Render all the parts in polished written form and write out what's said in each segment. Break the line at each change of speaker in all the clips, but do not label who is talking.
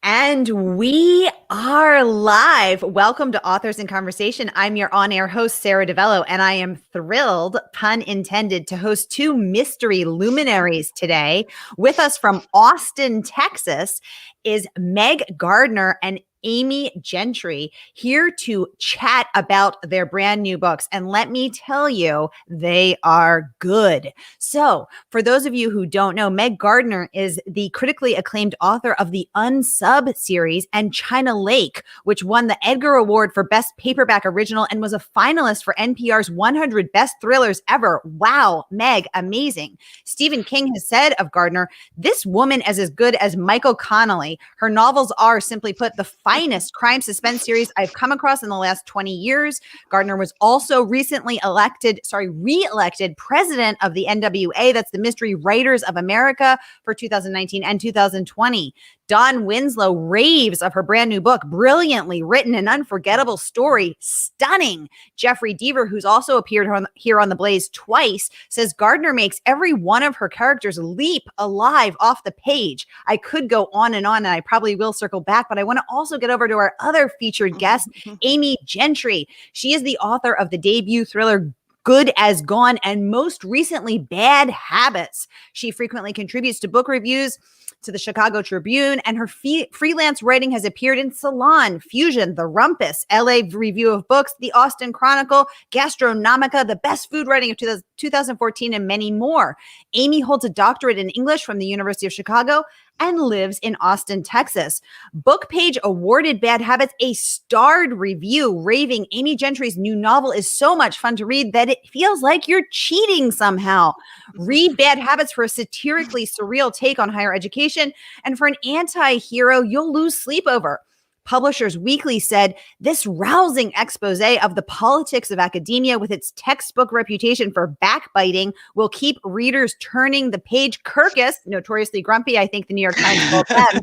And we are live. Welcome to Authors in Conversation. I'm your on-air host, Sara DiVello, and I am thrilled, pun intended, to host two mystery luminaries today. With us from Austin, Texas, is Meg Gardiner and AMY GENTRY, here to chat about their brand new books. And let me tell you, they are good. So for those of you who don't know, Meg Gardiner is the critically acclaimed author of the Unsub series and China Lake, which won the Edgar Award for Best Paperback Original and was a finalist for NPR's 100 Best Thrillers Ever. Wow, Meg, amazing. Stephen King has said of Gardiner, "This woman is as good as Michael Connelly. Her novels are, simply put, the finest crime suspense series I've come across in the last 20 years. Gardner was also recently re-elected president of the NWA, that's the Mystery Writers of America, for 2019 and 2020. Dawn Winslow raves of her brand new book, brilliantly written and unforgettable story, stunning. Jeffrey Deaver, who's also appeared here on The Blaze twice, says Gardiner makes every one of her characters leap alive off the page. I could go on, and I probably will circle back, but I want to also get over to our other featured guest, AMY GENTRY. She is the author of the debut thriller Good as Gone, and most recently, Bad Habits. She frequently contributes to book reviews to the Chicago Tribune, and her freelance writing has appeared in Salon, Fusion, The Rumpus, LA Review of Books, The Austin Chronicle, Gastronomica, The Best Food Writing of 2014, and many more. AMY holds a doctorate in English from the University of Chicago and lives in Austin, Texas. BookPage awarded Bad Habits a starred review, raving AMY GENTRY's new novel is so much fun to read that it feels like you're cheating somehow. Read Bad Habits for a satirically surreal take on higher education, and for an anti-hero you'll lose sleep over. Publishers Weekly said, "This rousing expose of the politics of academia with its textbook reputation for backbiting will keep readers turning the page." Kirkus, notoriously grumpy, I think the New York Times called them,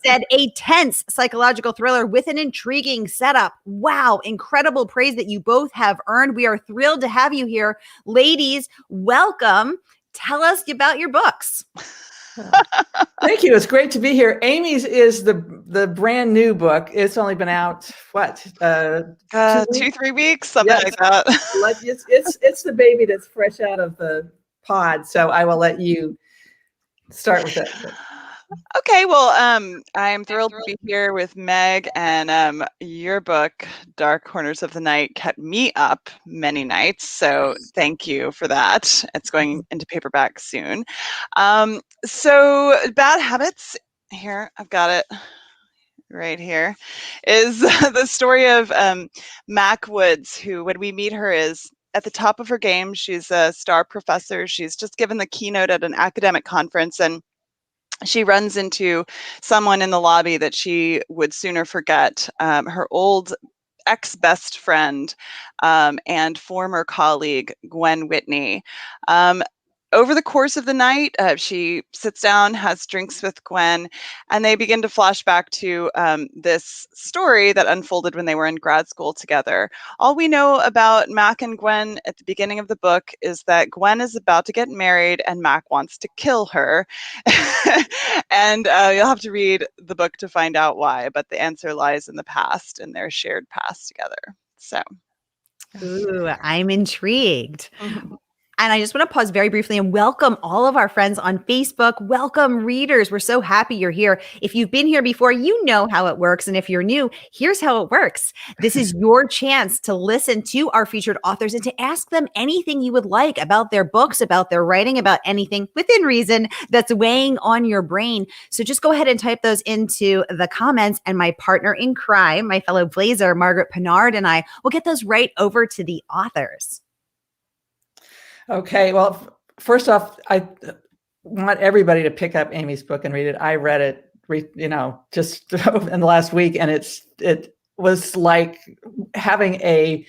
said, "A tense psychological thriller with an intriguing setup." Wow, incredible praise that you both have earned. We are thrilled to have you here. Ladies, welcome. Tell us about your books.
Thank you. It's great to be here. Amy's is the brand new book. It's only been out, what?
2-3 weeks, something like that.
It's the baby that's fresh out of the pod. So I will let you start with it.
Okay, well, I'm thrilled to be here with Meg, and your book, Dark Corners of the Night, kept me up many nights, so thank you for that. It's going into paperback soon. So Bad Habits, here, I've got it right here, is the story of Mac Woods, who, when we meet her, is at the top of her game. She's a star professor. She's just given the keynote at an academic conference, and she runs into someone in the lobby that she would sooner forget, her old ex-best friend and former colleague, Gwen Whitney. Over the course of the night, she sits down, has drinks with Gwen, and they begin to flash back to this story that unfolded when they were in grad school together. All we know about Mac and Gwen at the beginning of the book is that Gwen is about to get married and Mac wants to kill her. And you'll have to read the book to find out why, but the answer lies in the past, in their shared past together. So.
Ooh, I'm intrigued. And I just want to pause very briefly and welcome all of our friends on Facebook. Welcome, readers. We're so happy you're here. If you've been here before, you know how it works. And if you're new, here's how it works. This is your chance to listen to our featured authors and to ask them anything you would like about their books, about their writing, about anything within reason that's weighing on your brain. So just go ahead and type those into the comments, and my partner in crime, my fellow Blazer, Margaret Pinard, and I will get those right over to the authors.
Okay, well, first off, I want everybody to pick up Amy's book and read it. I read it, just in the last week, and it was like having a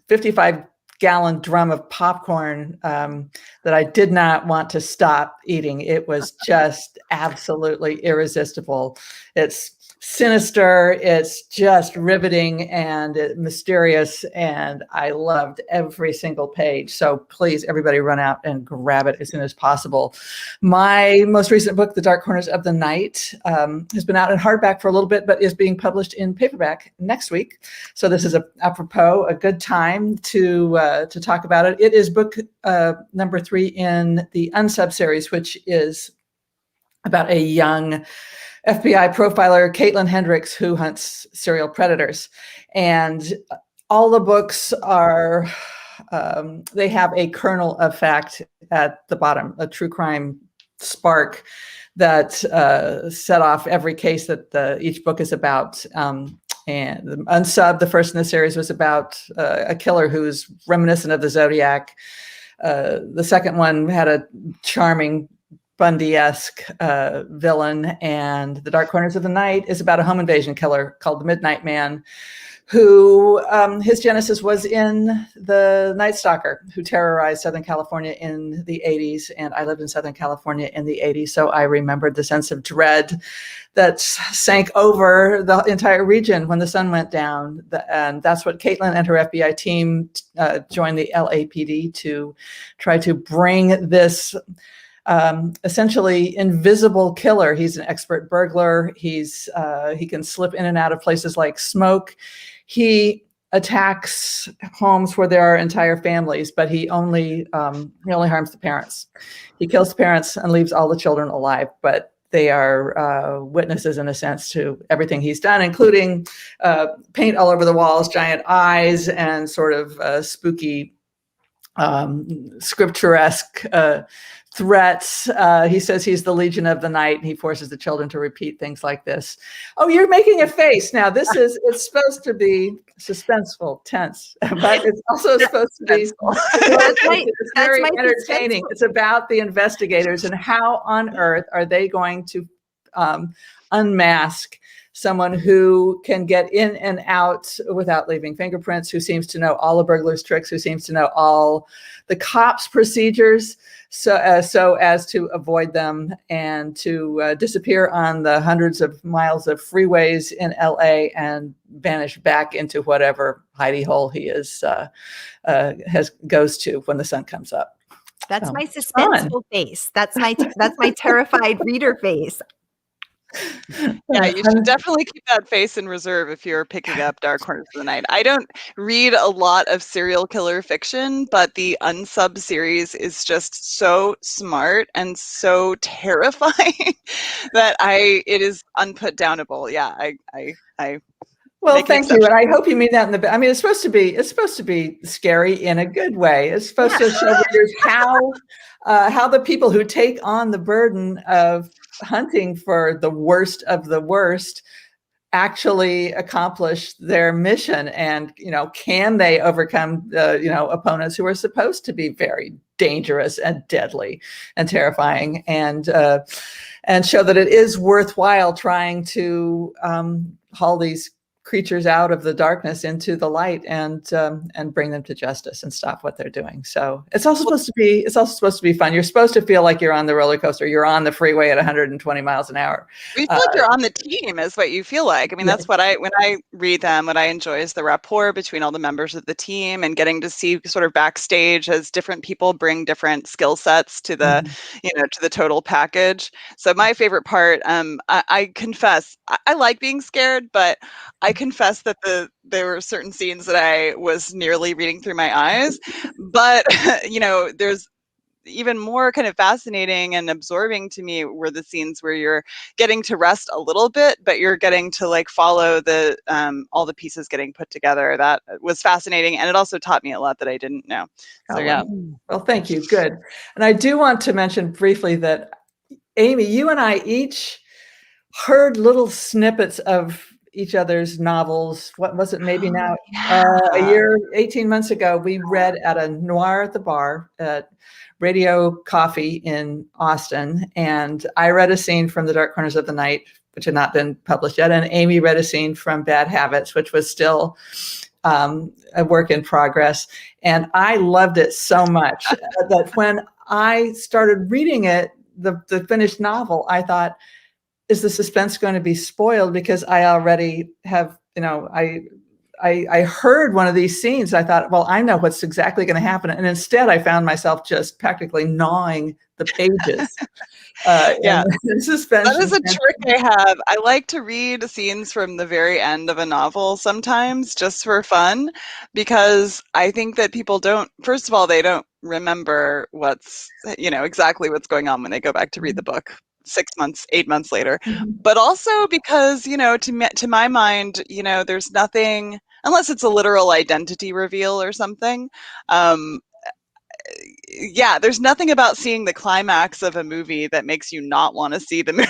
55-gallon drum of popcorn that I did not want to stop eating. It was just absolutely irresistible. It's sinister. It's just riveting and mysterious, and I loved every single page. So please, everybody, run out and grab it as soon as possible. My most recent book, The Dark Corners of the Night, has been out in hardback for a little bit, but is being published in paperback next week. So this is apropos, a good time to talk about it. It is book number 3 in the Unsub series, which is about a young FBI profiler, Caitlin Hendricks, who hunts serial predators. And all the books are, they have a kernel of fact at the bottom, a true crime spark that set off every case that each book is about. And Unsub, the first in the series, was about a killer who's reminiscent of the Zodiac. The second one had a charming Bundy-esque villain, and The Dark Corners of the Night is about a home invasion killer called the Midnight Man, who his genesis was in the Night Stalker, who terrorized Southern California in the 80s. And I lived in Southern California in the 80s, so I remembered the sense of dread that sank over the entire region when the sun went down. And that's what Caitlin and her FBI team joined the LAPD to try to bring this essentially invisible killer. He's an expert burglar. He can slip in and out of places like smoke. He attacks homes where there are entire families, but he only harms the parents. He kills the parents and leaves all the children alive, but they are witnesses, in a sense, to everything he's done, including paint all over the walls, giant eyes, and sort of spooky scripturesque threats. He says he's the Legion of the Night, and he forces the children to repeat things like this. Oh, you're making a face. Now, it's supposed to be suspenseful, tense, but it's also supposed to be it's very entertaining. It's about the investigators and how on earth are they going to unmask someone who can get in and out without leaving fingerprints, who seems to know all the burglar's tricks, who seems to know all the cops' procedures, so as to avoid them and to disappear on the hundreds of miles of freeways in LA and vanish back into whatever hidey hole he goes to when the sun comes up.
That's my suspenseful face. That's my terrified reader face.
Yeah, you should definitely keep that face in reserve if you're picking up Dark Corners of the Night. I don't read a lot of serial killer fiction, but the Unsub series is just so smart and so terrifying that it is unputdownable. Yeah, I
well, thank you, and I hope you mean that in the. I mean, it's supposed to be scary in a good way. It's supposed to show readers how the people who take on the burden of hunting for the worst of the worst actually accomplish their mission, and can they overcome opponents who are supposed to be very dangerous and deadly and terrifying, and show that it is worthwhile trying to haul these creatures out of the darkness into the light and bring them to justice and stop what they're doing. So it's also supposed to be fun. You're supposed to feel like you're on the roller coaster. You're on the freeway at 120 miles an hour.
You feel like you're on the team is what you feel like. I mean, that's what when I read them, what I enjoy is the rapport between all the members of the team and getting to see sort of backstage as different people bring different skill sets to the, to the total package. So my favorite part, I confess, I like being scared, but I confess that there were certain scenes that I was nearly reading through my eyes, but there's even more kind of fascinating and absorbing to me were the scenes where you're getting to rest a little bit, but you're getting to like follow the all the pieces getting put together. That was fascinating, and it also taught me a lot that I didn't know. So yeah.
Well, thank you. Good. And I do want to mention briefly that Amy, you and I each heard little snippets of each other's novels. What was it? Maybe now a year, 18 months ago, we read at a Noir at the Bar at Radio Coffee in Austin. And I read a scene from The Dark Corners of the Night, which had not been published yet. And Amy read a scene from Bad Habits, which was still a work in progress. And I loved it so much that when I started reading it, the finished novel, I thought, is the suspense going to be spoiled because I already have, I heard one of these scenes. I thought, well, I know what's exactly going to happen. And instead I found myself just practically gnawing the pages.
Yeah.
In suspense.
That is a trick I have. I like to read scenes from the very end of a novel sometimes just for fun, because I think that people don't, first of all, they don't remember exactly what's going on when they go back to read the book 6 months, 8 months later. But also because, to my mind, there's nothing, unless it's a literal identity reveal or something. There's nothing about seeing the climax of a movie that makes you not want to see the movie,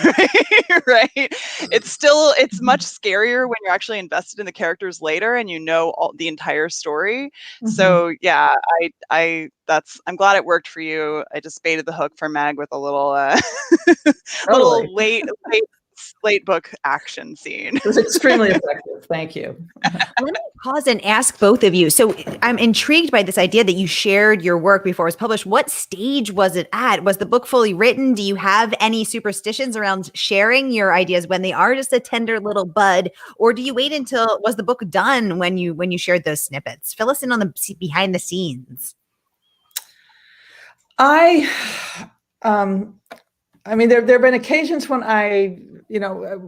right? It's much scarier when you're actually invested in the characters later and the entire story. So yeah, I'm glad it worked for you. I just baited the hook for Meg with a little little late book action scene.
It was extremely effective. Thank you.
Let me pause and ask both of you. So I'm intrigued by this idea that you shared your work before it was published. What stage was it at? Was the book fully written? Do you have any superstitions around sharing your ideas when they are just a tender little bud? Or do you wait until, was the book done when you shared those snippets? Fill us in on the behind the scenes.
I mean, there have been occasions when I,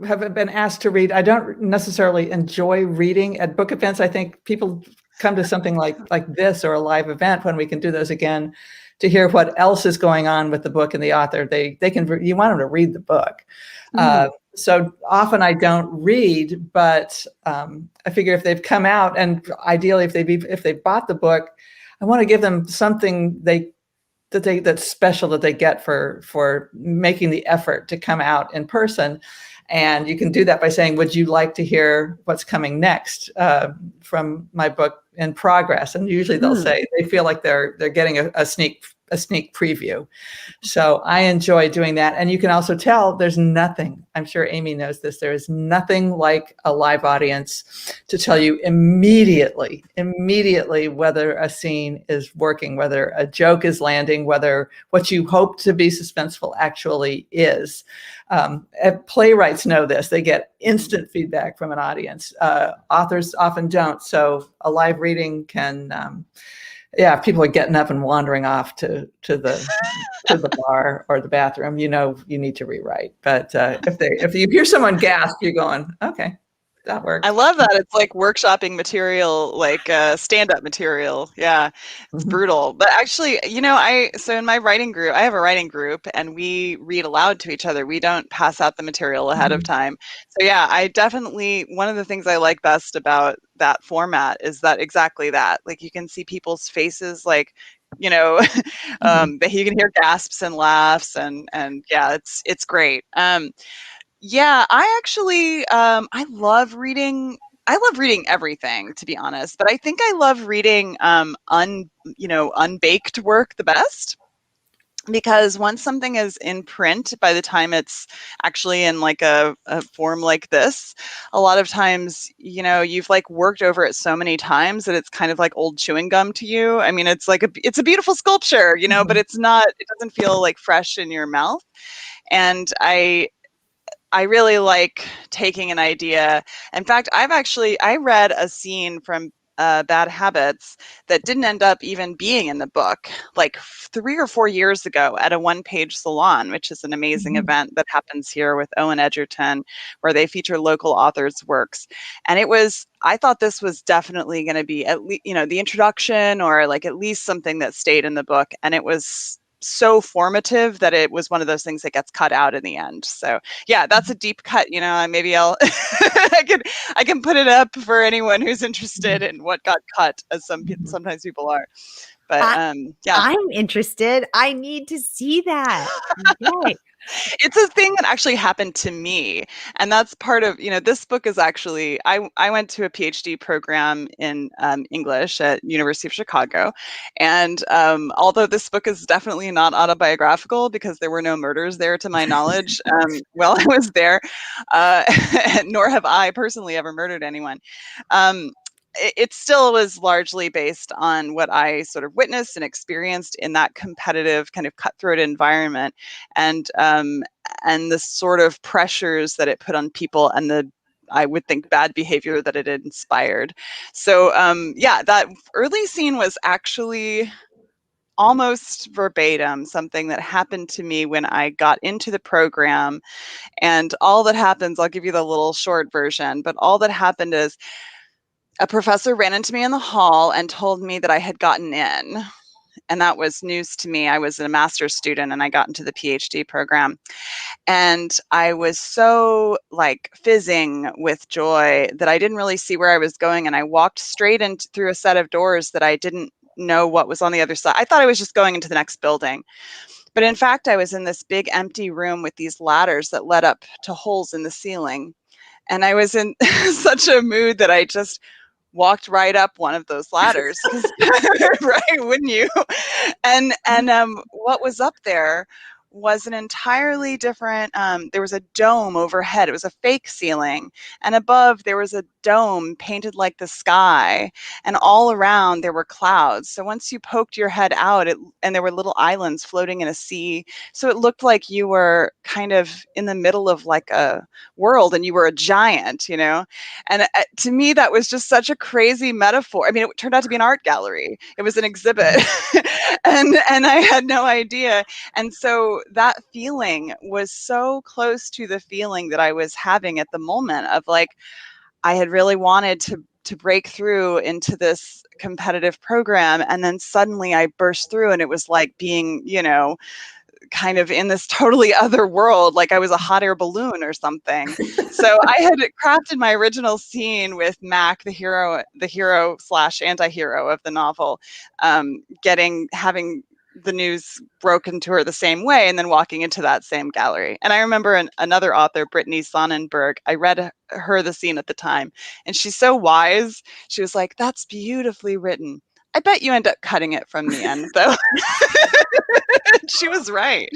have been asked to read. I don't necessarily enjoy reading at book events. I think people come to something like this or a live event when we can do those again to hear what else is going on with the book and the author. You want them to read the book. So often I don't read, but I figure if they've come out, and ideally if they bought the book, I want to give them something that's special that they get for making the effort to come out in person. And you can do that by saying, would you like to hear what's coming next from my book in progress? And usually they'll say they feel like they're getting a sneak preview. So I enjoy doing that. And you can also tell there's nothing, I'm sure Amy knows this, there is nothing like a live audience to tell you immediately whether a scene is working, whether a joke is landing, whether what you hope to be suspenseful actually is. Playwrights know this. They get instant feedback from an audience. Authors often don't. So a live reading can, if people are getting up and wandering off to the bar or the bathroom, you need to rewrite. But if you hear someone gasp, you're going, okay, that works.
I love that. It's like workshopping material, like stand-up material. Yeah, it's brutal. But actually, so in my writing group, I have a writing group and we read aloud to each other. We don't pass out the material ahead of time. So yeah, one of the things I like best about that format is that exactly that. Like you can see people's faces, like, that you can hear gasps and laughs and yeah, it's great. Yeah, I actually, I love reading everything, to be honest, but I think I love reading, unbaked work the best, because once something is in print, by the time it's actually in like a form like this, a lot of times, you've like worked over it so many times that it's kind of like old chewing gum to you. I mean, it's a beautiful sculpture, but it doesn't feel like fresh in your mouth. And I really like taking an idea. In fact, I read a scene from Bad Habits that didn't end up even being in the book, like 3 or 4 years ago at a one-page salon, which is an amazing event that happens here with Owen Edgerton, where they feature local authors' works. And I thought this was definitely going to be at least, the introduction or like at least something that stayed in the book. And it was so formative that it was one of those things that gets cut out in the end. So yeah, that's a deep cut. Maybe I'll I can put it up for anyone who's interested in what got cut, as sometimes people are. But yeah,
I'm interested. I need to see that. Okay.
It's a thing that actually happened to me. And that's part of, this book is actually, I went to a PhD program in English at University of Chicago. And although this book is definitely not autobiographical because there were no murders there to my knowledge, while I was there, nor have I personally ever murdered anyone. It still was largely based on what I sort of witnessed and experienced in that competitive kind of cutthroat environment. And and the sort of pressures that it put on people and the, I would think, bad behavior that it inspired. So yeah, that early scene was actually almost verbatim something that happened to me when I got into the program. And all that happens, I'll give you the little short version, but all that happened is a professor ran into me in the hall and told me that I had gotten in. And that was news to me. I was a master's student and I got into the PhD program. And I was so like fizzing with joy that I didn't really see where I was going. And I walked straight in through a set of doors that I didn't know what was on the other side. I thought I was just going into the next building. But in fact, I was in this big empty room with these ladders that led up to holes in the ceiling. And I was in such a mood that I just walked right up one of those ladders, right? Wouldn't you? And what was up there was an entirely different, there was a dome overhead. It was a fake ceiling. And above there was a dome painted like the sky. And all around there were clouds. So once you poked your head out, and there were little islands floating in a sea. So it looked like you were kind of in the middle of like a world and you were a giant, you know? And to me, that was just such a crazy metaphor. I mean, it turned out to be an art gallery. It was an exhibit. and I had no idea. And so that feeling was so close to the feeling that I was having at the moment of like, I had really wanted to break through into this competitive program. And then suddenly I burst through and it was like being, you know, kind of in this totally other world, like I was a hot air balloon or something. So I had crafted my original scene with Mac, the hero / anti-hero of the novel, having the news broken to her the same way and then walking into that same gallery. And I remember another author, Brittany Sonnenberg, I read her the scene at the time, and she's so wise. She was like, "That's beautifully written. I bet you end up cutting it from the end, though." She was right.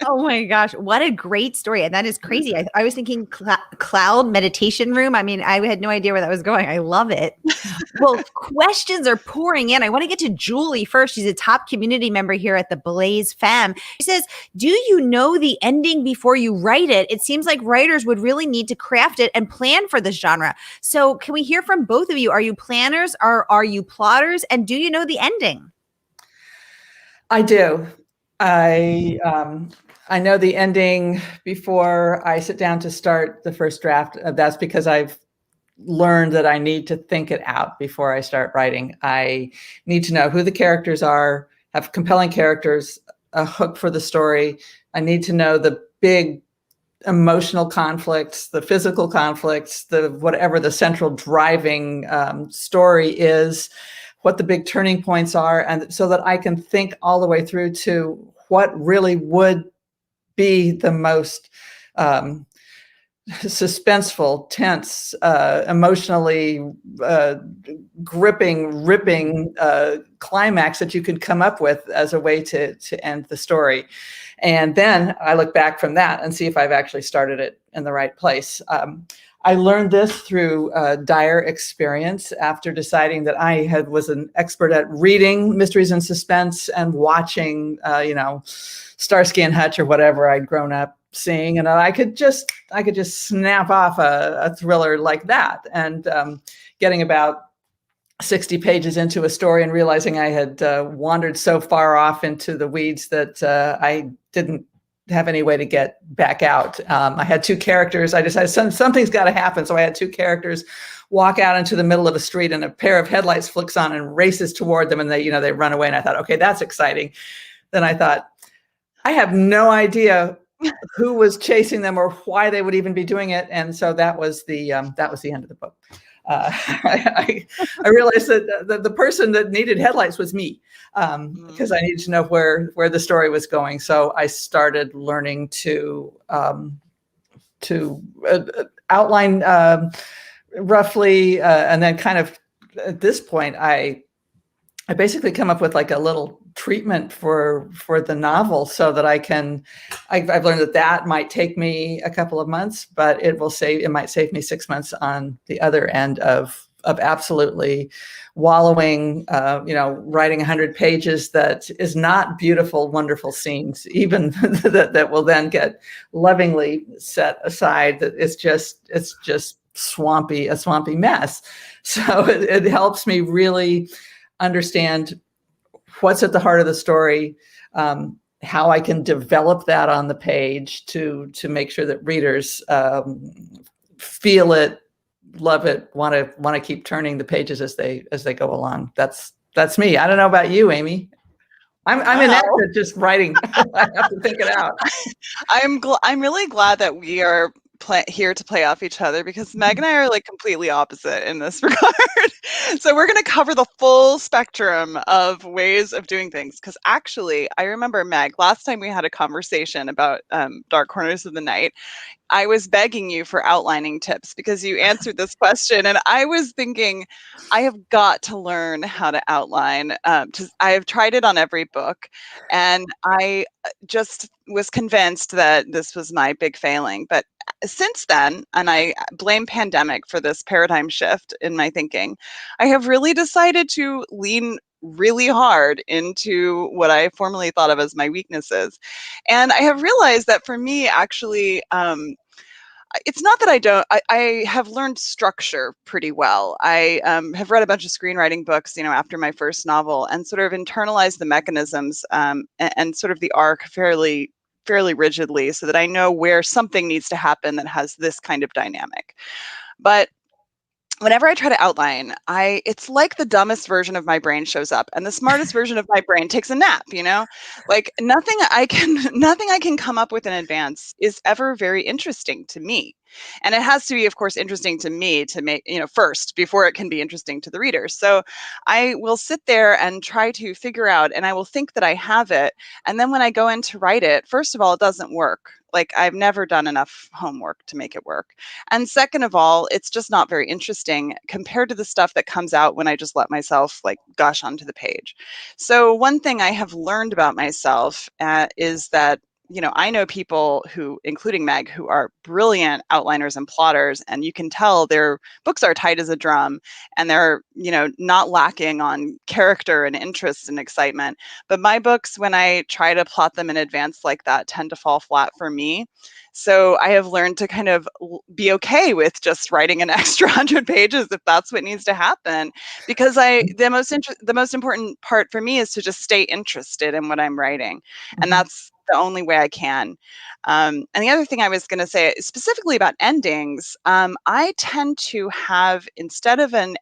Oh my gosh, what a great story. And that is crazy. I was thinking cloud meditation room. I mean, I had no idea where that was going. I love it. Well, questions are pouring in. I want to get to Julie first. She's a top community member here at the Blaze Fam. She says, do you know the ending before you write it? It seems like writers would really need to craft it and plan for this genre. So can we hear from both of you? Are you planners or are you plotters? And do you know the ending?
I do. I know the ending before I sit down to start the first draft. That's because I've learned that I need to think it out before I start writing. I need to know who the characters are, have compelling characters, a hook for the story. I need to know the big emotional conflicts, the physical conflicts, the whatever the central driving story is, what the big turning points are, and so that I can think all the way through to what really would be the most suspenseful, tense, emotionally gripping, ripping climax that you could come up with as a way to end the story. And then I look back from that and see if I've actually started it in the right place. I learned this through dire experience after deciding that I was an expert at reading mysteries and suspense and watching, Starsky and Hutch or whatever I'd grown up seeing, and I could just snap off a thriller like that. And getting about 60 pages into a story and realizing I had wandered so far off into the weeds that I didn't have any way to get back out. I had two characters. I decided something's got to happen. So I had two characters walk out into the middle of a street and a pair of headlights flicks on and races toward them, and they run away. And I thought, okay, that's exciting. Then I thought, I have no idea who was chasing them or why they would even be doing it. And so that was the end of the book. I realized that the person that needed headlights was me, because I needed to know where the story was going. So I started learning to outline roughly, and then kind of at this point, I basically come up with like a little treatment for the novel, so that I've learned that might take me a couple of months, but it might save me 6 months on the other end of absolutely wallowing, writing 100 pages that is not beautiful, wonderful scenes, even that will then get lovingly set aside. That it's just a swampy mess. So it helps me really understand what's at the heart of the story, how I can develop that on the page to make sure that readers feel it, love it, want to keep turning the pages as they go along. That's me. I don't know about you, Amy. I'm inept at just writing. I have to think it out.
I'm really glad that we are here to play off each other, because Meg and I are like completely opposite in this regard. So we're going to cover the full spectrum of ways of doing things. Because actually, I remember, Meg, last time we had a conversation about Dark Corners of the Night, I was begging you for outlining tips because you answered this question, and I was thinking, I have got to learn how to outline. I have tried it on every book, and I just was convinced that this was my big failing. But since then, and I blame pandemic for this paradigm shift in my thinking, I have really decided to lean really hard into what I formerly thought of as my weaknesses. And I have realized that for me, actually, it's not that I have learned structure pretty well. I have read a bunch of screenwriting books, after my first novel, and sort of internalized the mechanisms and sort of the arc fairly rigidly, so that I know where something needs to happen that has this kind of dynamic. But whenever I try to outline, it's like the dumbest version of my brain shows up, and the smartest version of my brain takes a nap. Like nothing I can come up with in advance is ever very interesting to me. And it has to be, of course, interesting to me to make, first, before it can be interesting to the reader. So I will sit there and try to figure out, and I will think that I have it. And then when I go in to write it, first of all, it doesn't work. Like I've never done enough homework to make it work. And second of all, it's just not very interesting compared to the stuff that comes out when I just let myself like gush onto the page. So one thing I have learned about myself is that I know people who, including Meg, who are brilliant outliners and plotters, and you can tell their books are tight as a drum, and they're, not lacking on character and interest and excitement. But my books, when I try to plot them in advance like that, tend to fall flat for me. So I have learned to kind of be okay with just writing an extra 100 pages if that's what needs to happen, because the most important part for me is to just stay interested in what I'm writing, and that's the only way I can. And the other thing I was going to say specifically about endings, I tend to have, instead of an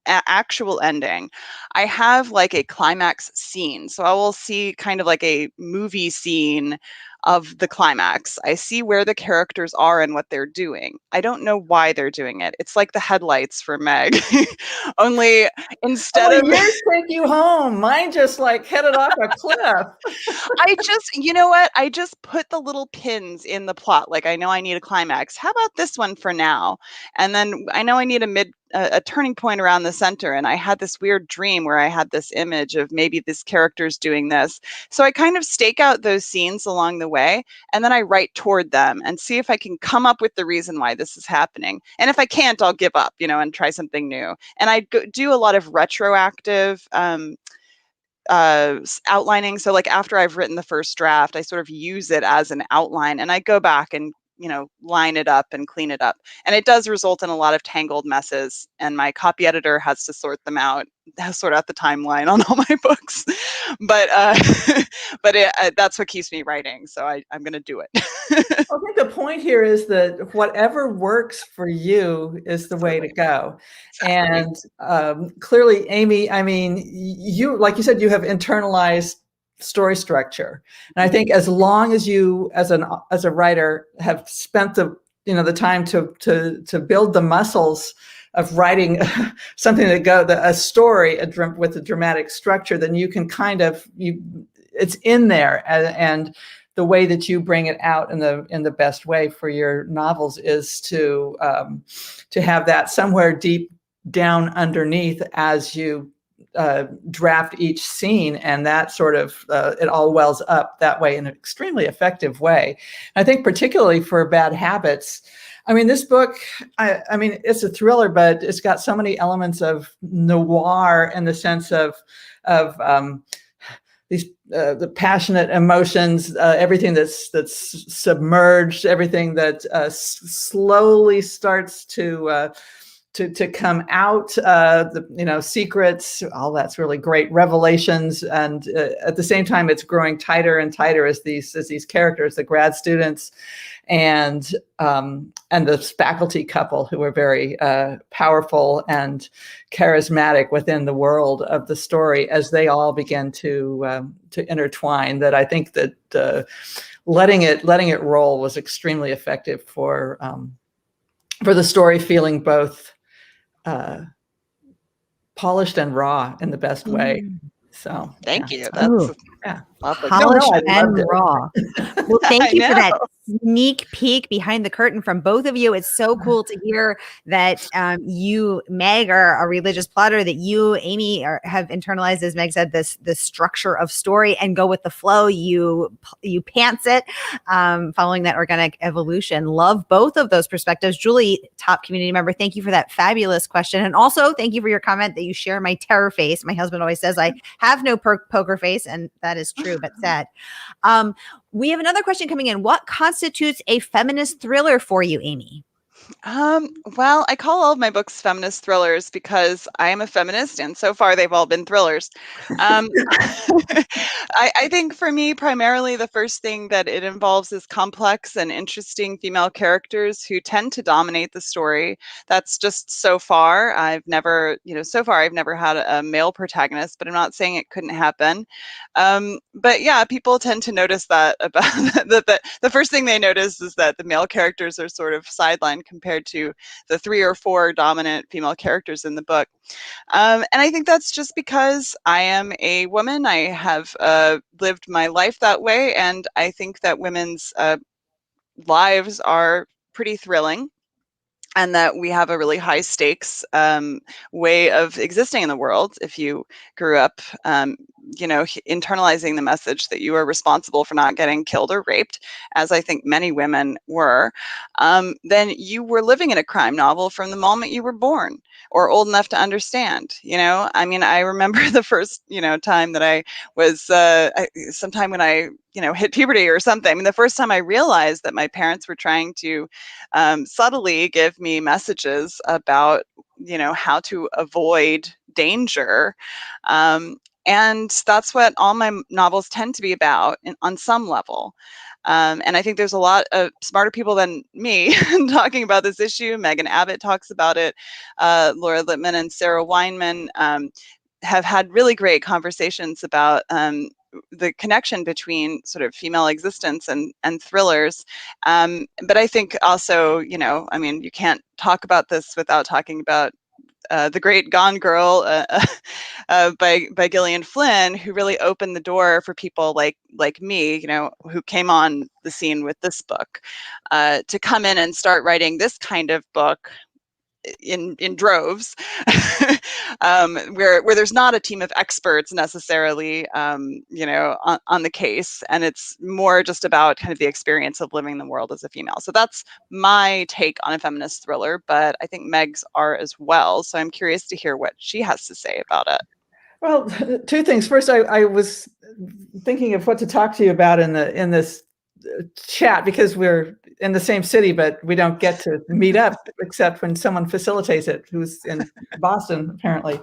actual ending, I have like a climax scene. So I will see kind of like a movie scene of the climax. I see where the characters are and what they're doing. I don't know why they're doing it. It's like the headlights for Meg. Only instead of
yours take you home. Mine just like headed off a cliff.
you know what? I just put the little pins in the plot. Like I know I need a climax. How about this one for now? And then I know I need a turning point around the center. And I had this weird dream where I had this image of maybe this character's doing this. So I kind of stake out those scenes along the way, and then I write toward them and see if I can come up with the reason why this is happening. And if I can't, I'll give up, and try something new. And I do a lot of retroactive outlining. So like after I've written the first draft, I sort of use it as an outline, and I go back and line it up and clean it up. And it does result in a lot of tangled messes, and my copy editor has to sort them out, sort out the timeline on all my books. But that's what keeps me writing. So I'm going to do it.
I think the point here is that whatever works for you is the way to go. Exactly. And clearly, Amy, I mean, you, like you said, you have internalized story structure. And I think as long as you, as a writer, have spent the time to build the muscles of writing something a story with a dramatic structure, then you can kind of it's in there, and the way that you bring it out in the best way for your novels is to have that somewhere deep down underneath as you draft each scene, and that sort of it all wells up that way in an extremely effective way. I think particularly for Bad Habits, I mean, this book, I mean, it's a thriller, but it's got so many elements of noir in the sense of these the passionate emotions, everything that's submerged, everything that slowly starts to come out, the secrets, all that's really great, revelations, and at the same time, it's growing tighter and tighter as these characters, the grad students, and the faculty couple who are very powerful and charismatic within the world of the story, as they all begin to intertwine. That I think that letting it roll was extremely effective for the story feeling both polished and raw in the best way. So
thank you.
Ooh.
That's
lovely.
Polished and raw. Well, thank you for that sneak peek behind the curtain from both of you. It's so cool to hear that you, Meg, are a religious plotter, that you, Amy, have internalized, as Meg said, this structure of story and go with the flow. You pants it, following that organic evolution. Love both of those perspectives. Julie, top community member, thank you for that fabulous question. And also thank you for your comment that you share my terror face. My husband always says I have no poker face, and that is true, but sad. We have another question coming in. What constitutes a feminist thriller for you, Amy?
Well, I call all of my books feminist thrillers because I am a feminist, and so far they've all been thrillers. I think for me, primarily the first thing that it involves is complex and interesting female characters who tend to dominate the story. That's just so far. I've never had a male protagonist, but I'm not saying it couldn't happen. But yeah, people tend to notice that about the first thing they notice is that the male characters are sort of sidelined compared to the 3 or 4 dominant female characters in the book. And I think that's just because I am a woman. I have lived my life that way, and I think that women's lives are pretty thrilling, and that we have a really high stakes way of existing in the world. If you grew up, internalizing the message that you are responsible for not getting killed or raped, as I think many women were, then you were living in a crime novel from the moment you were born or old enough to understand. I mean, I remember the first, time that I was, sometime when I, hit puberty or something. I mean, the first time I realized that my parents were trying to subtly give me messages about, how to avoid danger. And that's what all my novels tend to be about on some level. And I think there's a lot of smarter people than me talking about this issue. Megan Abbott talks about it. Laura Lippman and Sarah Weinman have had really great conversations about the connection between sort of female existence and thrillers. But I think also, I mean, you can't talk about this without talking about The Great Gone Girl by Gillian Flynn, who really opened the door for people like me, who came on the scene with this book, to come in and start writing this kind of book in droves, where there's not a team of experts necessarily, on the case, and it's more just about kind of the experience of living the world as a female. So that's my take on a feminist thriller, but I think Meg's are as well. So I'm curious to hear what she has to say about it.
Well, 2 things. First, I was thinking of what to talk to you about in this chat, because we're in the same city, but we don't get to meet up except when someone facilitates it, who's in Boston, apparently.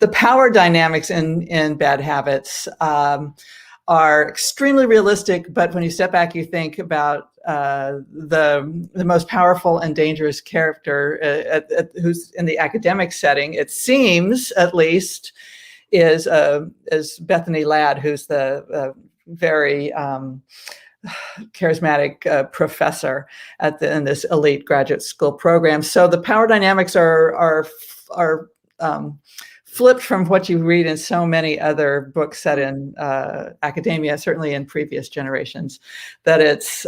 The power dynamics in Bad Habits are extremely realistic, but when you step back, you think about the most powerful and dangerous character who's in the academic setting, it seems, at least, is Bethany Ladd, who's the very charismatic professor in this elite graduate school program. So the power dynamics are flipped from what you read in so many other books set in academia, certainly in previous generations. That it's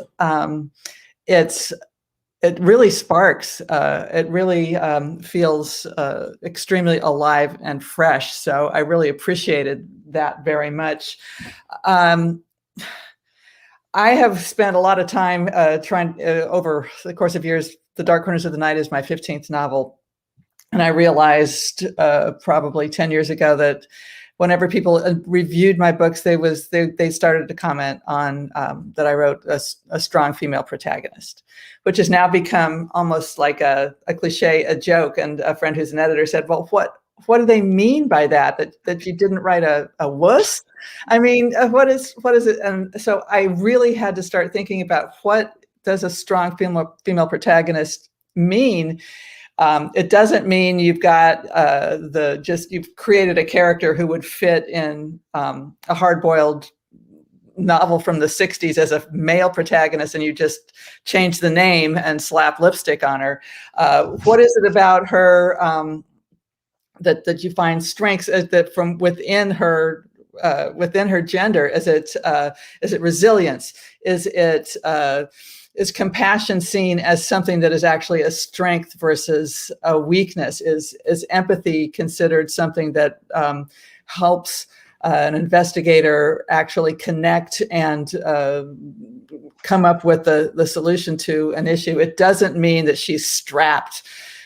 it really sparks. It really feels extremely alive and fresh. So I really appreciated that very much. I have spent a lot of time trying over the course of years. The Dark Corners of the Night is my 15th novel. And I realized probably 10 years ago that whenever people reviewed my books, they started to comment on that I wrote a strong female protagonist, which has now become almost like a cliche, a joke. And a friend who's an editor said, well, what do they mean by that you didn't write a wuss? I mean, what is it? And so I really had to start thinking about what does a strong female protagonist mean? It doesn't mean you've got you've created a character who would fit in a hard-boiled novel from the 60s as a male protagonist and you just change the name and slap lipstick on her. What is it about her that you find strengths that from within her gender? Is it resilience? Is compassion seen as something that is actually a strength versus a weakness? Is empathy considered something that helps an investigator actually connect and come up with the solution to an issue? It doesn't mean that she's strapped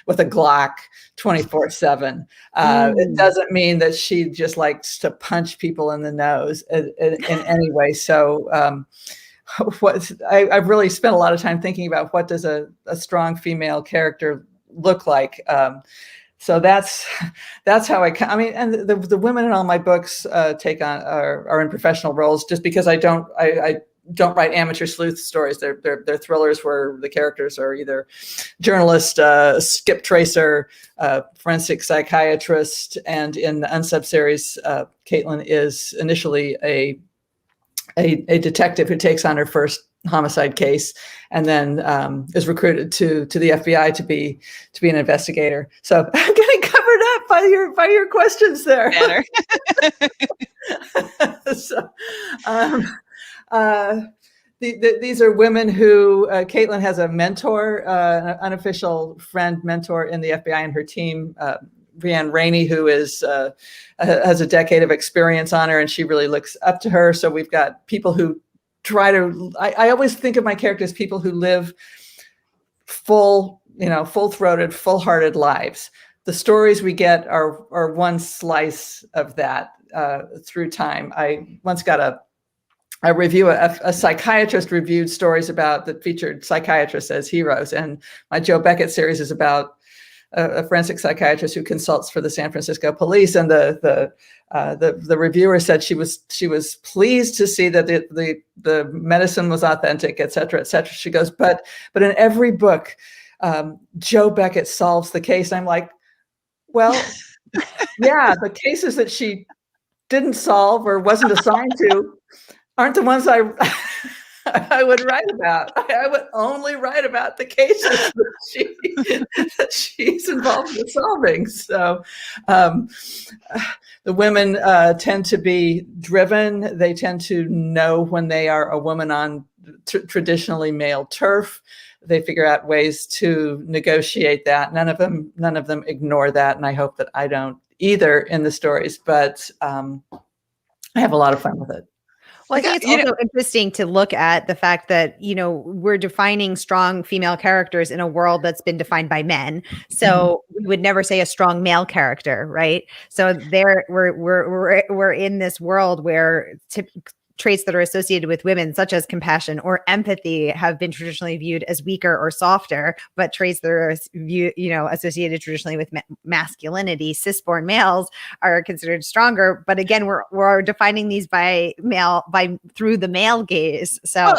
with a Glock 24/7. It doesn't mean that she just likes to punch people in the nose in any way. So I've really spent a lot of time thinking about what does a strong female character look like. So that's how I mean, and the women in all my books are in professional roles, just because I don't write amateur sleuth stories. They're thrillers where the characters are either journalist, skip tracer, forensic psychiatrist, and in the Unsub series, Caitlin is initially a detective who takes on her first homicide case, and then is recruited to the FBI to be an investigator. So I'm getting covered up by your questions there. So, these are women who Caitlin has a mentor, an unofficial friend mentor in the FBI and her team. Brienne Rainey, who has a decade of experience on her, and she really looks up to her. So we've got people who try to, I always think of my characters, people who live full-throated, full-hearted lives. The stories we get are one slice of that through time. I once got a review, a psychiatrist reviewed stories that featured psychiatrists as heroes. And my Joe Beckett series is about a forensic psychiatrist who consults for the San Francisco police, and the reviewer said she was pleased to see that the medicine was authentic, et cetera, et cetera. She goes, but in every book, Joe Beckett solves the case. I'm like, well, yeah, the cases that she didn't solve or wasn't assigned to aren't the ones I would write about. I would only write about the cases that she's involved in solving. So the women tend to be driven. They tend to know when they are a woman on traditionally male turf. They figure out ways to negotiate that. None of them ignore that, and I hope that I don't either in the stories. But I have a lot of fun with it.
Well, I think it's also interesting to look at the fact that, we're defining strong female characters in a world that's been defined by men. So we would never say a strong male character, right? So we're in this world where traits that are associated with women, such as compassion or empathy, have been traditionally viewed as weaker or softer, but traits that are associated traditionally with masculinity, cisborn males, are considered stronger. But again, we're defining these through the male gaze. So,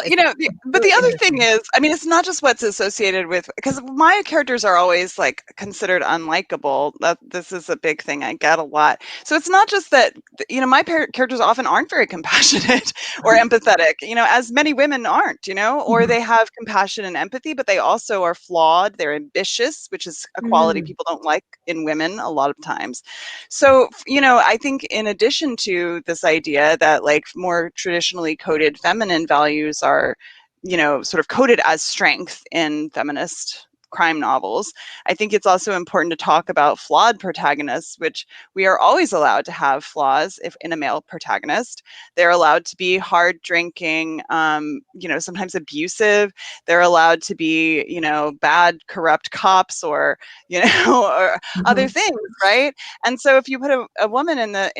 but the other thing is, I mean, it's not just what's associated with, because my characters are always like considered unlikable. This is a big thing I get a lot. So it's not just that, my characters often aren't very compassionate or empathetic, as many women aren't, or they have compassion and empathy, but they also are flawed. They're ambitious, which is a quality people don't like in women a lot of times. So, I think in addition to this idea that like more traditionally coded feminine values are sort of coded as strength in feminist crime novels. I think it's also important to talk about flawed protagonists, which we are always allowed to have flaws if in a male protagonist. They're allowed to be hard drinking, sometimes abusive. They're allowed to be, bad, corrupt cops or, or other things, right? And so if you put a woman in that,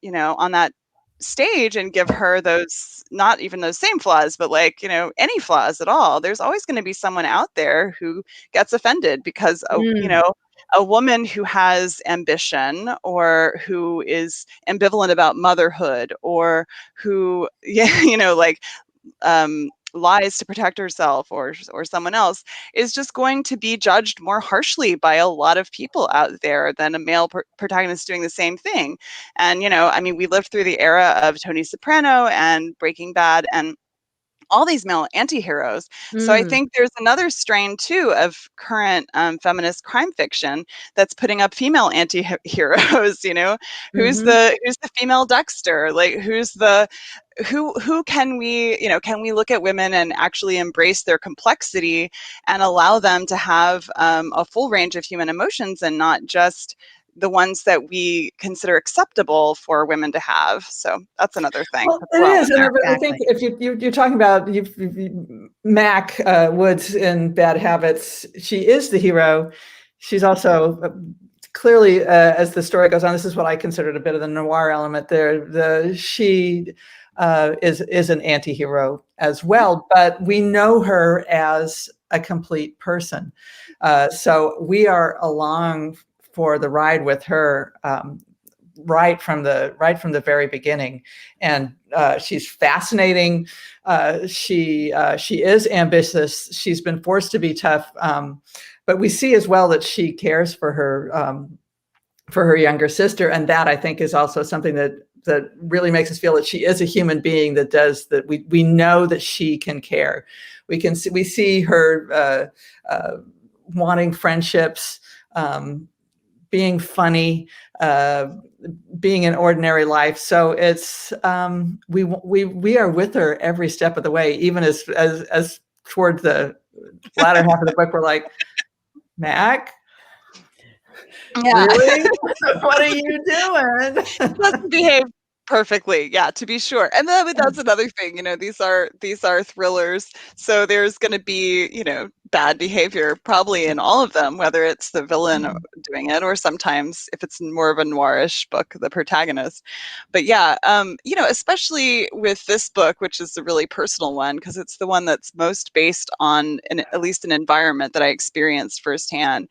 on that stage and give her those, not even those same flaws, but like, any flaws at all, there's always going to be someone out there who gets offended because a woman who has ambition or who is ambivalent about motherhood or who lies to protect herself or someone else is just going to be judged more harshly by a lot of people out there than a male protagonist doing the same thing. And, we lived through the era of Tony Soprano and Breaking Bad and all these male anti-heroes. So I think there's another strain too of current feminist crime fiction that's putting up female anti-heroes, who's the female Dexter, like who can we look at women and actually embrace their complexity and allow them to have a full range of human emotions and not just the ones that we consider acceptable for women to have. So that's another thing.
Well, it is. And I think if you're talking about Mac Woods in Bad Habits, she is the hero. She's also clearly, as the story goes on, this is what I considered a bit of the noir element there. She is an anti-hero as well, but we know her as a complete person. So we are along for the ride with her right from the very beginning, and she's fascinating. She is ambitious. She's been forced to be tough, but we see as well that she cares for her younger sister, and that I think is also something that really makes us feel that she is a human being that does that. We know that she can care. We see her wanting friendships, being funny, being in ordinary life. So it's we are with her every step of the way, even as toward the latter half of the book, we're like, Mac, really? What are you doing?
Doesn't behave perfectly, yeah, to be sure. And that's another thing, these are thrillers, so there's going to be bad behavior probably in all of them, whether it's the villain doing it or sometimes if it's more of a noirish book, the protagonist. But yeah, especially with this book, which is a really personal one because it's the one that's most based on at least an environment that I experienced firsthand.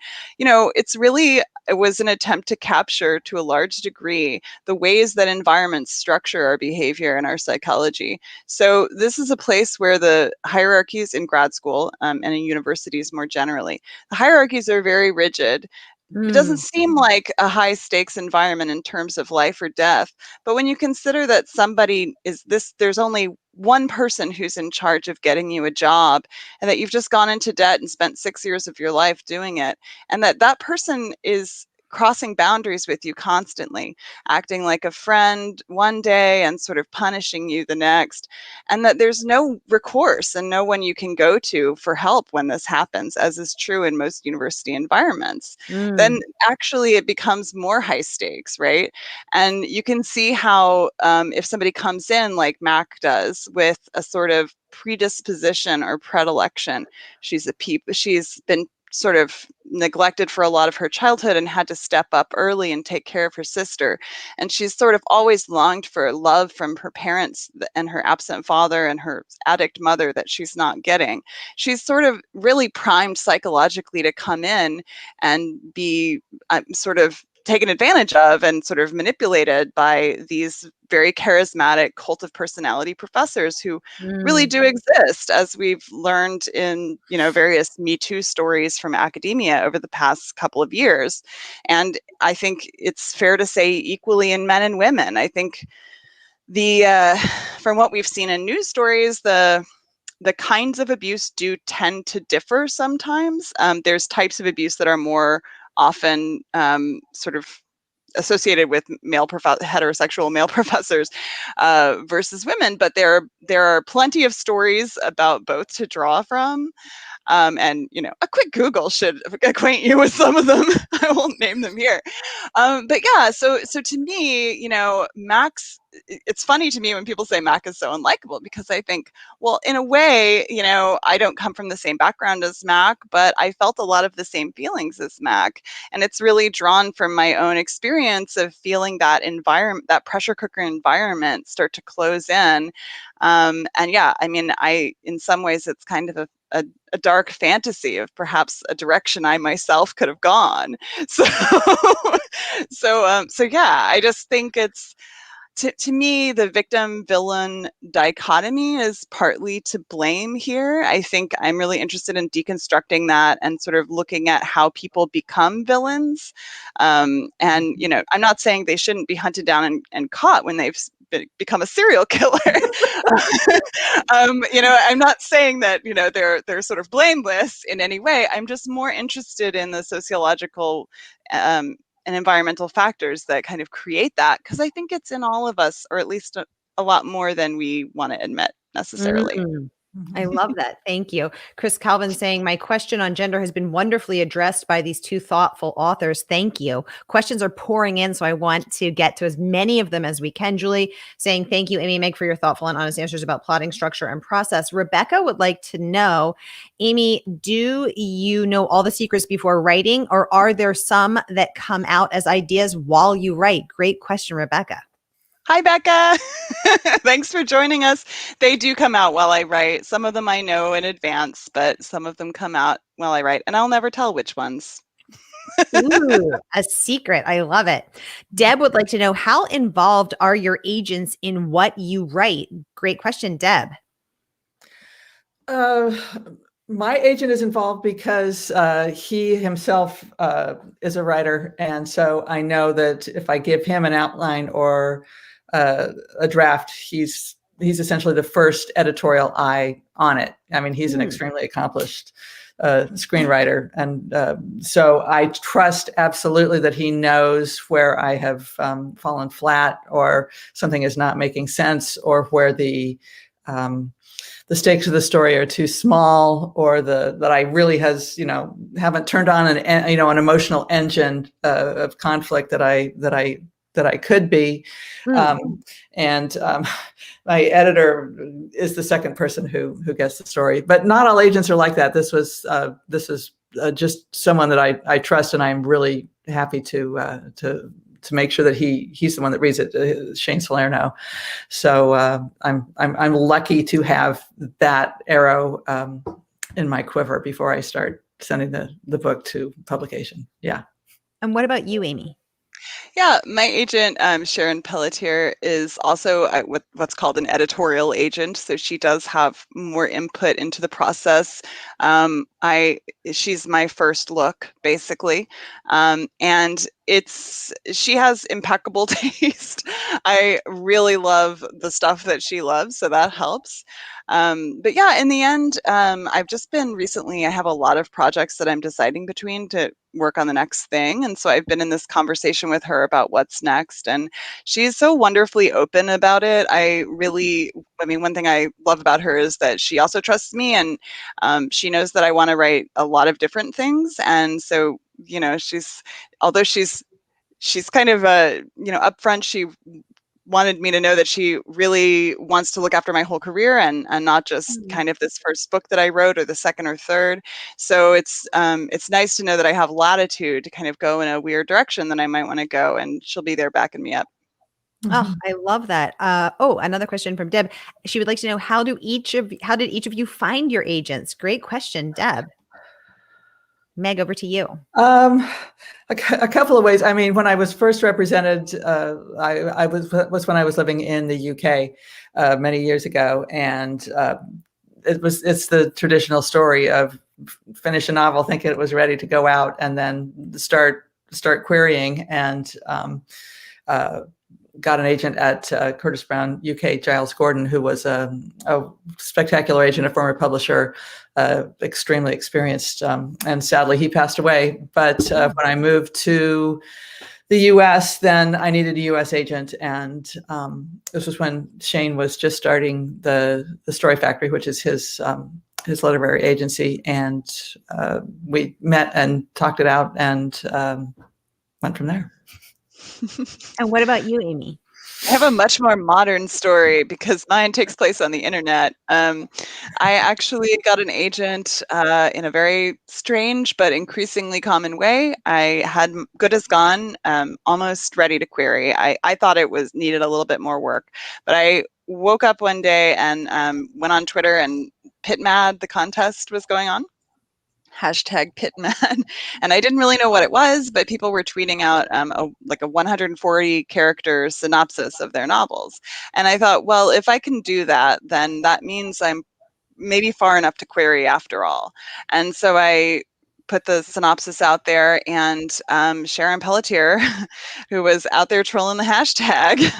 It was an attempt to capture to a large degree the ways that environments structure our behavior and our psychology. So this is a place where the hierarchies in grad school and in universities more generally, the hierarchies are very rigid. It doesn't seem like a high stakes environment in terms of life or death. But when you consider that there's only one person who's in charge of getting you a job and that you've just gone into debt and spent 6 years of your life doing it, and that person is crossing boundaries with you constantly, acting like a friend one day and sort of punishing you the next, and that there's no recourse and no one you can go to for help when this happens, as is true in most university environments, then actually it becomes more high stakes, right? And you can see how if somebody comes in like Mac does with a sort of predisposition or predilection, she's been sort of neglected for a lot of her childhood and had to step up early and take care of her sister. And she's sort of always longed for love from her parents and her absent father and her addict mother that she's not getting. She's sort of really primed psychologically to come in and be sort of taken advantage of and sort of manipulated by these very charismatic cult of personality professors who really do exist, as we've learned in various Me Too stories from academia over the past couple of years. And I think it's fair to say equally in men and women. I think from what we've seen in news stories, the kinds of abuse do tend to differ sometimes. There's types of abuse that are more often sort of associated with heterosexual male professors versus women, but there are plenty of stories about both to draw from. And a quick Google should acquaint you with some of them. I won't name them here. But yeah, so to me, Max, it's funny to me when people say Mac is so unlikable, because I think, well, in a way, I don't come from the same background as Mac, but I felt a lot of the same feelings as Mac. And it's really drawn from my own experience of feeling that environment, that pressure cooker environment start to close in. And yeah, I mean, in some ways, it's kind of a dark fantasy of perhaps a direction I myself could have gone. So, so yeah, I just think it's, to me, the victim-villain dichotomy is partly to blame here. I think I'm really interested in deconstructing that and sort of looking at how people become villains. And, I'm not saying they shouldn't be hunted down and caught when they've become a serial killer. I'm not saying that, they're sort of blameless in any way. I'm just more interested in the sociological and environmental factors that kind of create that, because I think it's in all of us, or at least a lot more than we want to admit necessarily.
I love that. Thank you. Chris Calvin saying, my question on gender has been wonderfully addressed by these two thoughtful authors. Thank you. Questions are pouring in, so I want to get to as many of them as we can. Julie saying, thank you, Amy and Meg, for your thoughtful and honest answers about plotting, structure, and process. Rebecca would like to know, Amy, do you know all the secrets before writing, or are there some that come out as ideas while you write? Great question, Rebecca.
Hi, Becca. Thanks for joining us. They do come out while I write. Some of them I know in advance, but some of them come out while I write, and I'll never tell which ones.
Ooh, a secret. I love it. Deb would like to know, how involved are your agents in what you write? Great question, Deb.
My agent is involved because he himself is a writer. And so I know that if I give him an outline or a draft, he's essentially the first editorial eye on it. I mean, he's an extremely accomplished screenwriter. And so I trust absolutely that he knows where I have fallen flat, or something is not making sense, or where the stakes of the story are too small, or that I really haven't turned on an emotional engine of conflict that I could be. My editor is the second person who gets the story, but not all agents are like that. This is just someone that I trust, and I'm really happy to make sure that he's the one that reads it, Shane Salerno. So I'm lucky to have that arrow in my quiver before I start sending the book to publication. Yeah.
And what about you, Amy?
Yeah, my agent, Sharon Pelletier, is also what's called an editorial agent. So she does have more input into the process. She's my first look, basically. And she has impeccable taste. I really love the stuff that she loves, so that helps. But yeah, in the end, I've just been recently, I have a lot of projects that I'm deciding between to work on the next thing. And so I've been in this conversation with her about what's next. And she's so wonderfully open about it. One thing I love about her is that she also trusts me, and she knows that I want to write a lot of different things. And so, although she's kind of upfront, she wanted me to know that she really wants to look after my whole career and not just kind of this first book that I wrote or the second or third. So it's nice to know that I have latitude to kind of go in a weird direction that I might want to go, and she'll be there backing me up.
Oh, I love that. Another question from Deb. She would like to know, how did each of you find your agents? Great question, Deb. Meg, over to you.
A couple of ways. I mean, when I was first represented, I was when I was living in the UK many years ago, and it's the traditional story of finish a novel, think it was ready to go out, and then start querying, and got an agent at Curtis Brown UK, Giles Gordon, who was a spectacular agent, a former publisher, extremely experienced, and sadly he passed away. But when I moved to the U.S., then I needed a U.S. agent, and this was when Shane was just starting the Story Factory, which is his literary agency, and we met and talked it out, and went from there.
And what about you, Amy?
I have a much more modern story because mine takes place on the internet. I actually got an agent in a very strange but increasingly common way. I had Good as Gone almost ready to query. I thought it was needed a little bit more work, but I woke up one day and went on Twitter, and Pit Mad, the contest, was going on. Hashtag Pitman. And I didn't really know what it was, but people were tweeting out a 140 character synopsis of their novels. And I thought, well, if I can do that, then that means I'm maybe far enough to query after all. And so I put the synopsis out there, and Sharon Pelletier, who was out there trolling the hashtag,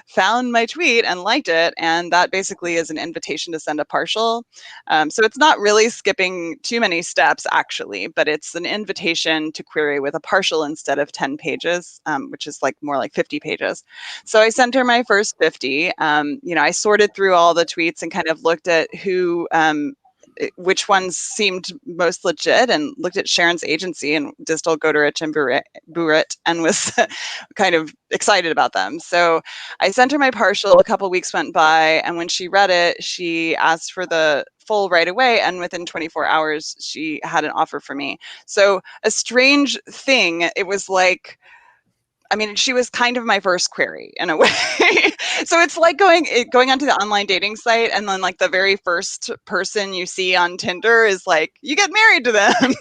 found my tweet and liked it, and that basically is an invitation to send a partial. So it's not really skipping too many steps, actually, but it's an invitation to query with a partial instead of 10 pages, which is like more like 50 pages. So I sent her my first 50. I sorted through all the tweets and kind of looked at which ones seemed most legit, and looked at Sharon's agency and Distal, Goderich, and Burrit, and was kind of excited about them. So I sent her my partial. A couple weeks went by, and when she read it, she asked for the full right away, and within 24 hours, she had an offer for me. So a strange thing. It was like, I mean, she was kind of my first query in a way. So it's like going onto the online dating site, and then like the very first person you see on Tinder is like, you get married to them.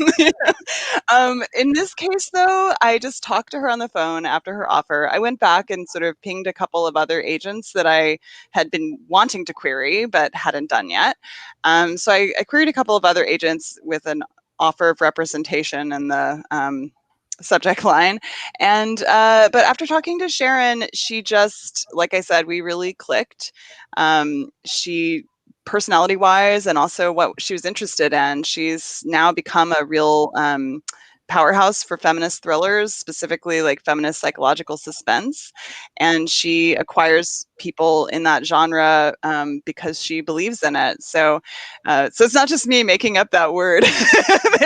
In this case, though, I just talked to her on the phone after her offer. I went back and sort of pinged a couple of other agents that I had been wanting to query but hadn't done yet. So I queried a couple of other agents with an offer of representation in the subject line. And but after talking to Sharon, she just, like I said, we really clicked. She, personality wise, and also what she was interested in, she's now become a real powerhouse for feminist thrillers, specifically like feminist psychological suspense. And she acquires people in that genre because she believes in it. So it's not just me making up that word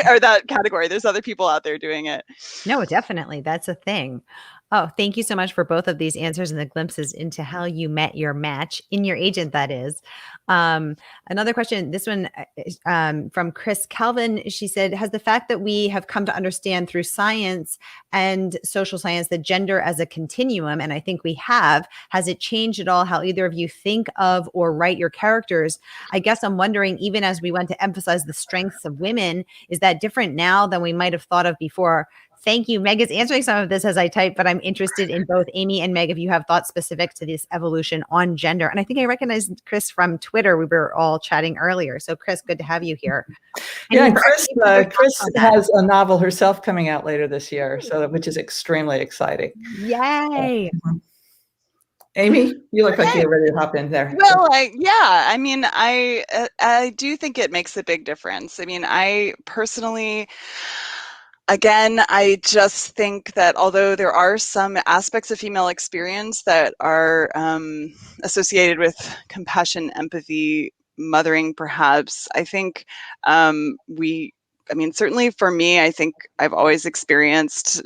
or that category. There's other people out there doing it.
No, definitely. That's a thing. Oh, thank you so much for both of these answers and the glimpses into how you met your match in your agent, that is. Another question, this one from Chris Calvin. She said, has the fact that we have come to understand through science and social science the gender as a continuum, and I think we have, has it changed at all how either of you think of or write your characters? I guess I'm wondering, even as we want to emphasize the strengths of women, is that different now than we might have thought of before? Thank you. Meg is answering some of this as I type, but I'm interested in both Amy and Meg if you have thoughts specific to this evolution on gender. And I think I recognized Chris from Twitter. We were all chatting earlier. So Chris, good to have you here.
And Chris has a novel herself coming out later this year, which is extremely exciting.
Yay.
Amy, you look like you're ready to hop in there.
Well, I do think it makes a big difference. I mean, I personally, again, I just think that although there are some aspects of female experience that are associated with compassion, empathy, mothering, perhaps, I think certainly for me, I think I've always experienced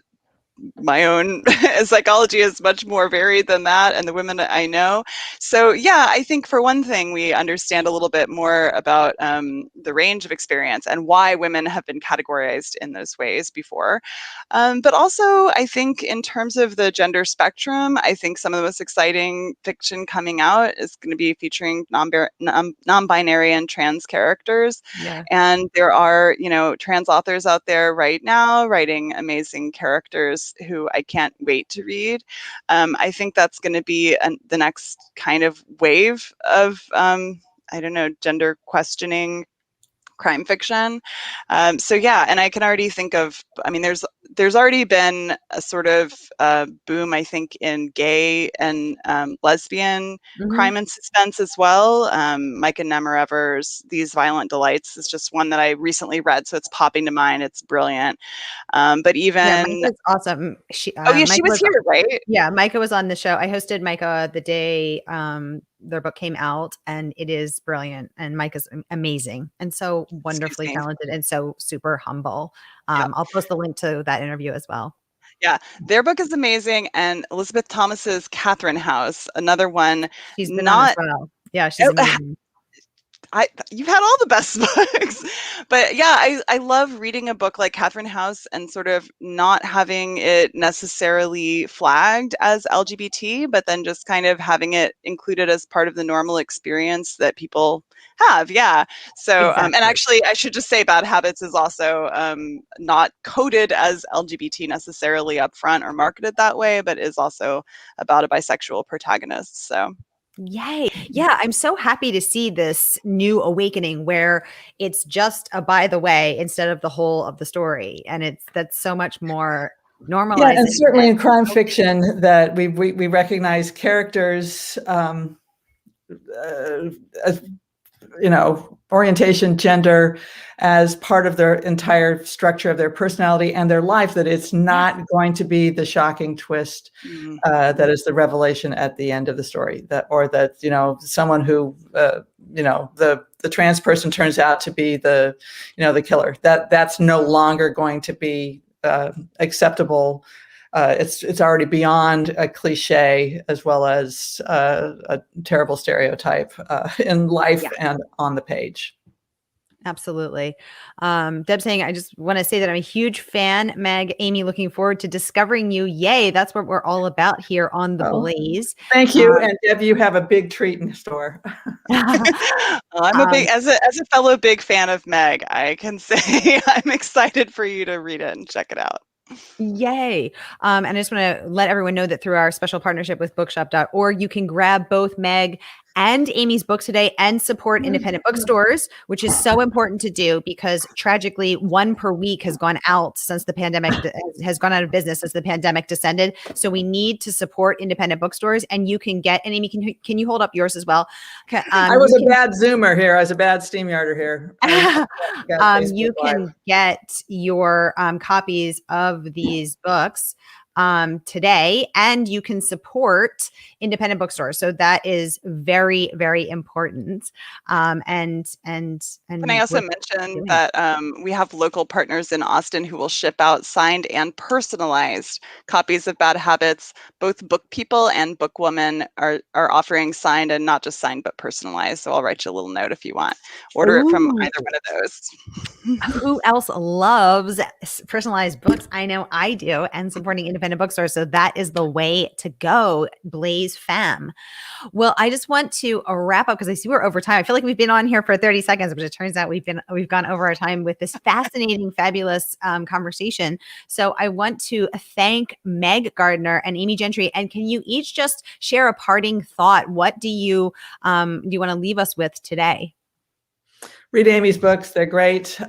my own psychology is much more varied than that, and the women I know. So yeah, I think for one thing, we understand a little bit more about the range of experience and why women have been categorized in those ways before. But also, I think in terms of the gender spectrum, I think some of the most exciting fiction coming out is going to be featuring non-binary and trans characters.
Yeah.
And there are, trans authors out there right now writing amazing characters who I can't wait to read. I think that's going to be the next kind of wave of, gender questioning crime fiction. So yeah, and I can already think of, I mean, there's already been a sort of boom, I think, in gay and lesbian crime and suspense as well. Micah Nemirever's These Violent Delights is just one that I recently read, so it's popping to mind. It's brilliant. But even
Micah's awesome. She
she was here, right?
Yeah, Micah was on the show. I hosted Micah the day their book came out, and it is brilliant. And Micah's amazing and so wonderfully talented and so super humble. I'll post the link to that interview as well.
Yeah, their book is amazing. And Elizabeth Thomas's Catherine House, another one.
She's been on as well. Yeah, she's amazing.
You've had all the best books, but yeah, I love reading a book like Catherine House and sort of not having it necessarily flagged as LGBT, but then just kind of having it included as part of the normal experience that people have. Yeah. So,
Exactly.
and actually I should just say Bad Habits is also not coded as LGBT necessarily upfront or marketed that way, but is also about a bisexual protagonist. So.
Yay. Yeah, I'm so happy to see this new awakening where it's just a by the way instead of the whole of the story. And that's so much more normalized.
Yeah, and certainly in crime fiction that we recognize characters, orientation, gender as part of their entire structure of their personality and their life, that it's not going to be the shocking twist that is the revelation at the end of the story, that someone who the trans person turns out to be the killer. That's no longer going to be acceptable. It's already beyond a cliche as well as a terrible stereotype in life and on the page.
Absolutely. Deb saying, I just want to say that I'm a huge fan. Meg, Amy, looking forward to discovering you. Yay. That's what we're all about here on The Blaze.
Thank you. And Deb, you have a big treat in store.
I'm as a fellow big fan of Meg, I can say I'm excited for you to read it and check it out.
Yay. And I just want to let everyone know that through our special partnership with bookshop.org, you can grab both Meg and Amy's book today and support independent bookstores, which is so important to do because tragically one per week has gone out since the pandemic has gone out of business since the pandemic descended. So we need to support independent bookstores, and you can get, and Amy, can you hold up yours as well?
I was a bad Zoomer here. I was a bad SteamYarder here.
You can get your copies of these books today, and you can support independent bookstores. So that is very, very important. And can
I also mention that we have local partners in Austin who will ship out signed and personalized copies of Bad Habits. Both Book People and Bookwoman are offering signed, and not just signed, but personalized. So I'll write you a little note if you want. Order it from either one of those.
Who else loves personalized books? I know I do, and supporting independent bookstores. So that is the way to go, Blaze fam. Well, I just want to wrap up because I see we're over time. I feel like we've been on here for 30 seconds, but it turns out we've gone over our time with this fascinating, fabulous conversation. So I want to thank Meg Gardiner and Amy Gentry. And can you each just share a parting thought? What do you want to leave us with today?
Read Amy's books. They're great.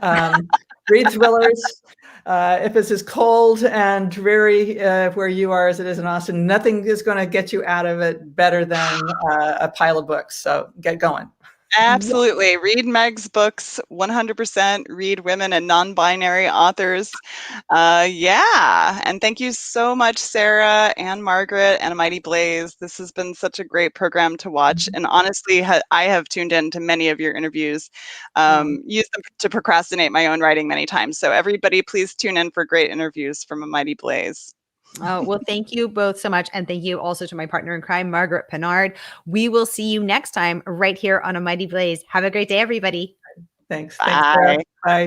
Read thrillers. If it's as cold and dreary where you are as it is in Austin, nothing is going to get you out of it better than a pile of books. So get going.
Absolutely. Read Meg's books 100%. Read women and non-binary authors. And thank you so much, Sarah and Margaret and A Mighty Blaze. This has been such a great program to watch. And honestly, I have tuned in to many of your interviews, used them to procrastinate my own writing many times. So everybody, please tune in for great interviews from A Mighty Blaze.
Oh, well, thank you both so much. And thank you also to my partner in crime, Margaret Pinard. We will see you next time right here on A Mighty Blaze. Have a great day, everybody.
Thanks.
Bye.
Thanks, Sarah. Bye.